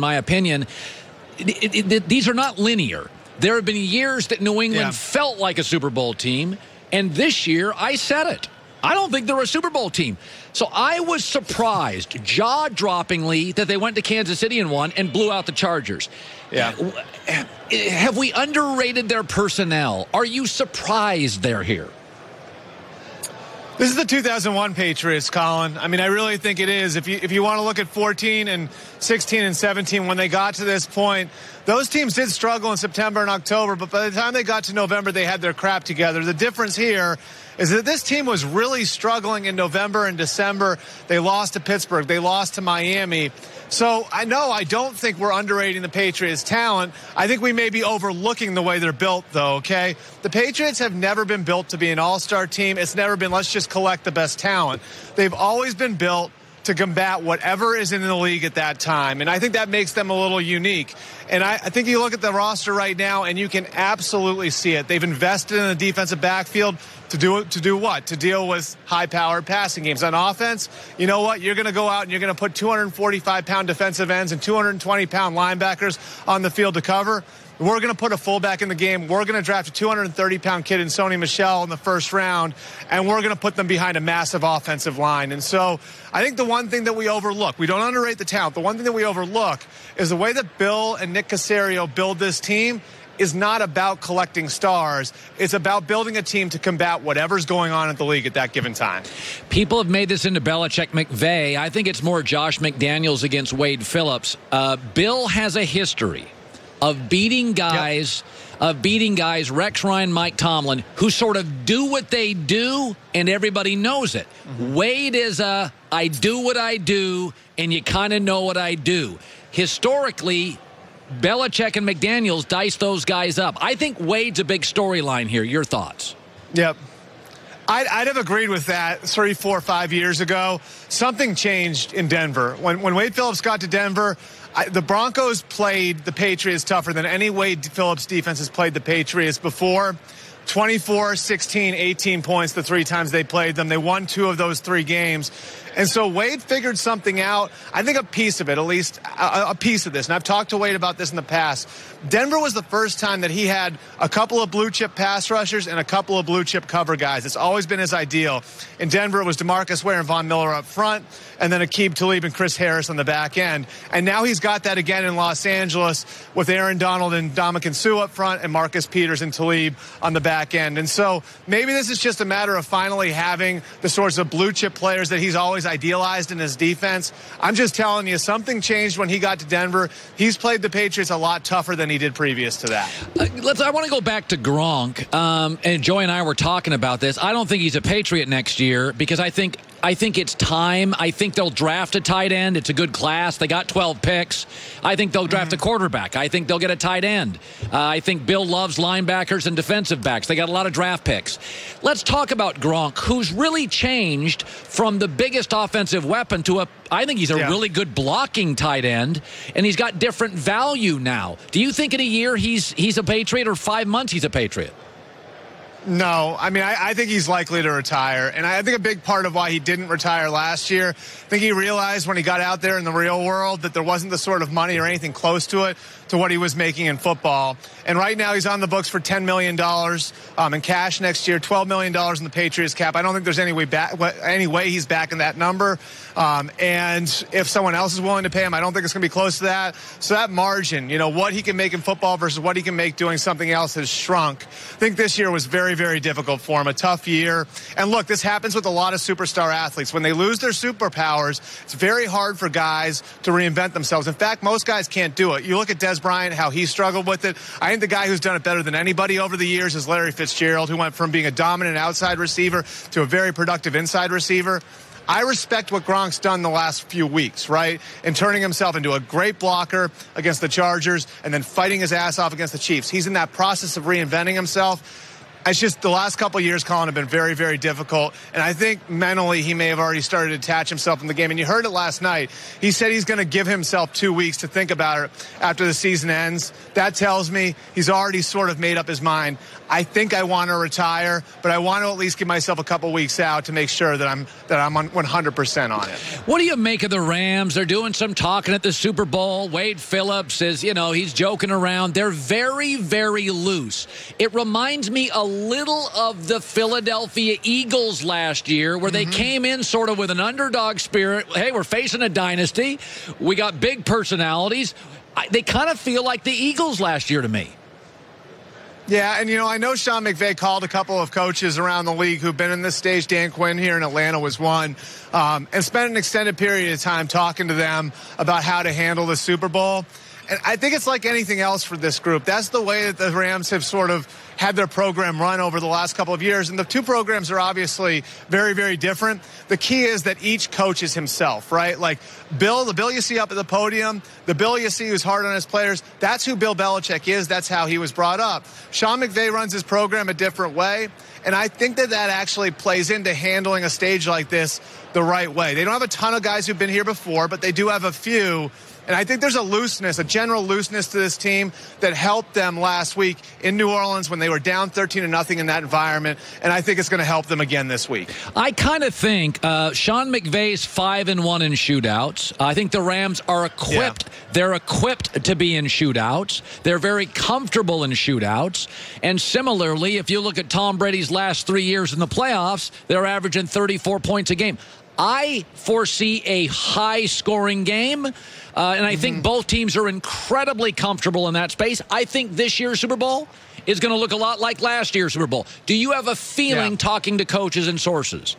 my opinion. These are not linear. There have been years that New England felt like a Super Bowl team, and this year, I said it. I don't think they're a Super Bowl team. So I was surprised, jaw-droppingly, that they went to Kansas City and won and blew out the Chargers. Yeah. Have we underrated their personnel? Are you surprised they're here? This is the 2001 Patriots, Colin. I mean, I really think it is. If you want to look at 14 and 16 and 17, when they got to this point, those teams did struggle in September and October, but by the time they got to November, they had their crap together. The difference here is that this team was really struggling in November and December. They lost to Pittsburgh. They lost to Miami. So I don't think we're underrating the Patriots' talent. I think we may be overlooking the way they're built, though, okay? The Patriots have never been built to be an all-star team. It's never been, let's just collect the best talent. They've always been built to combat whatever is in the league at that time. And I think that makes them a little unique. And I think you look at the roster right now, and you can absolutely see it. They've invested in the defensive backfield to do what? To deal with high-powered passing games. On offense, you know what? You're going to go out and you're going to put 245-pound defensive ends and 220-pound linebackers on the field to cover. We're going to put a fullback in the game. We're going to draft a 230-pound kid in Sony Michel in the first round, and we're going to put them behind a massive offensive line. And so I think the one thing that we overlook, we don't underrate the talent, the one thing that we overlook is the way that Bill and Nick Caserio build this team is not about collecting stars. It's about building a team to combat whatever's going on in the league at that given time. People have made this into Belichick McVay. I think it's more Josh McDaniels against Wade Phillips. Bill has a history of beating guys, Rex Ryan, Mike Tomlin, who sort of do what they do, and everybody knows it. Mm-hmm. Wade is I do what I do, and you kind of know what I do. Historically, Belichick and McDaniels dice those guys up. I think Wade's a big storyline here. Your thoughts? Yep. I'd have agreed with that 3, 4, 5 years ago. Something changed in Denver. When Wade Phillips got to Denver, the Broncos played the Patriots tougher than any Wade Phillips defense has played the Patriots before. 24, 16, 18 points the 3 times they played them. They won 2 of those 3 games. And so Wade figured something out. I think a piece of it, at least a piece of this, and I've talked to Wade about this in the past. Denver was the first time that he had a couple of blue-chip pass rushers and a couple of blue-chip cover guys. It's always been his ideal. In Denver, it was DeMarcus Ware and Von Miller up front, and then Aqib Talib and Chris Harris on the back end. And now he's got that again in Los Angeles with Aaron Donald and Ndamukong Suh up front and Marcus Peters and Talib on the back end. And so maybe this is just a matter of finally having the sorts of blue-chip players that he's always idealized in his defense. I'm just telling you, something changed when he got to Denver. He's played the Patriots a lot tougher than he did previous to that. I want to go back to Gronk, and Joy and I were talking about this. I don't think he's a Patriot next year because I think it's time. I think they'll draft a tight end. It's a good class. They got 12 picks. I think they'll draft a quarterback. I think they'll get a tight end. I think Bill loves linebackers and defensive backs. They got a lot of draft picks. Let's talk about Gronk, who's really changed from the biggest offensive weapon to I think he's a really good blocking tight end, and he's got different value now. Do you think in a year he's a Patriot, or 5 months he's a Patriot? No, I mean, I think he's likely to retire. And I think a big part of why he didn't retire last year, I think he realized when he got out there in the real world that there wasn't the sort of money or anything close to it to what he was making in football. And right now he's on the books for $10 million in cash next year, $12 million in the Patriots cap. I don't think there's any way he's back in that number. And if someone else is willing to pay him, I don't think it's going to be close to that. So that margin, what he can make in football versus what he can make doing something else has shrunk. I think this year was very, very difficult for him, a tough year. And look, this happens with a lot of superstar athletes. When they lose their superpowers, it's very hard for guys to reinvent themselves. In fact, most guys can't do it. You look at Des Bryant, how he struggled with it. I think the guy who's done it better than anybody over the years is Larry Fitzgerald, who went from being a dominant outside receiver to a very productive inside receiver. I respect what Gronk's done the last few weeks, right? And turning himself into a great blocker against the Chargers and then fighting his ass off against the Chiefs. He's in that process of reinventing himself. It's just the last couple of years, Colin, have been very, very difficult. And I think mentally he may have already started to attach himself in the game. And you heard it last night. He said he's going to give himself 2 weeks to think about it after the season ends. That tells me he's already sort of made up his mind. I think I want to retire, but I want to at least give myself a couple weeks out to make sure that I'm on 100% on it. What do you make of the Rams? They're doing some talking at the Super Bowl. Wade Phillips is, he's joking around. They're very, very loose. It reminds me a little of the Philadelphia Eagles last year, where they came in sort of with an underdog spirit. Hey, we're facing a dynasty. We got big personalities. They kind of feel like the Eagles last year to me. Yeah, and, I know Sean McVay called a couple of coaches around the league who've been in this stage. Dan Quinn here in Atlanta was one, and spent an extended period of time talking to them about how to handle the Super Bowl. And I think it's like anything else for this group. That's the way that the Rams have sort of had their program run over the last couple of years. And the two programs are obviously very, very different. The key is that each coach is himself, right? Like the Bill you see up at the podium, the Bill you see who's hard on his players, that's who Bill Belichick is. That's how he was brought up. Sean McVay runs his program a different way. And I think that actually plays into handling a stage like this the right way. They don't have a ton of guys who've been here before, but they do have a few. And I think there's a general looseness to this team that helped them last week in New Orleans when they were down 13-0 in that environment. And I think it's going to help them again this week. I kind of think Sean McVay's 5-1 in shootouts. I think the Rams are equipped. Yeah. They're equipped to be in shootouts. They're very comfortable in shootouts. And similarly, if you look at Tom Brady's last 3 years in the playoffs, they're averaging 34 points a game. I foresee a high-scoring game, and I think both teams are incredibly comfortable in that space. I think this year's Super Bowl is going to look a lot like last year's Super Bowl. Do you have a feeling talking to coaches and sources?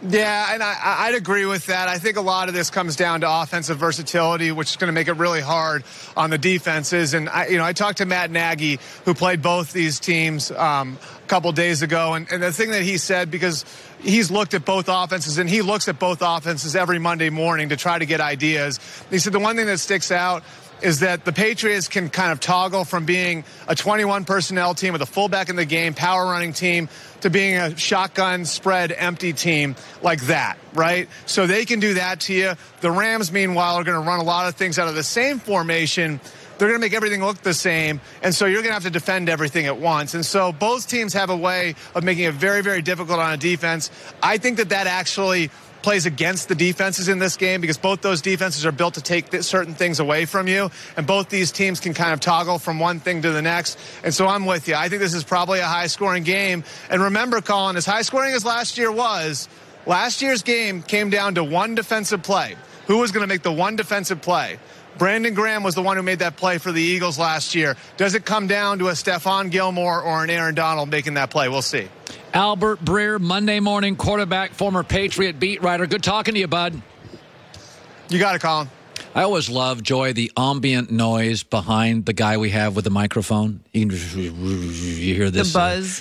Yeah, and I'd agree with that. I think a lot of this comes down to offensive versatility, which is going to make it really hard on the defenses. And I talked to Matt Nagy, who played both these teams a couple days ago, and the thing that he said, because he's looked at both offenses, and he looks at both offenses every Monday morning to try to get ideas. He said the one thing that sticks out is that the Patriots can kind of toggle from being a 21 personnel team with a fullback in the game, power running team, to being a shotgun spread empty team like that, right? So they can do that to you. The Rams, meanwhile, are going to run a lot of things out of the same formation. They're going to make everything look the same, and so you're going to have to defend everything at once. And so both teams have a way of making it very, very difficult on a defense. I think that actually plays against the defenses in this game, because both those defenses are built to take certain things away from you, and both these teams can kind of toggle from one thing to the next. And so I'm with you. I think this is probably a high-scoring game. And remember, Colin, as high-scoring as last year was, last year's game came down to one defensive play. Who was going to make the one defensive play? Brandon Graham was the one who made that play for the Eagles last year. Does it come down to a Stephon Gilmore or an Aaron Donald making that play? We'll see. Albert Breer, Monday morning quarterback, former Patriot beat writer. Good talking to you, bud. You got it, Colin. I always love, Joy, the ambient noise behind the guy we have with the microphone. You hear this. The buzz.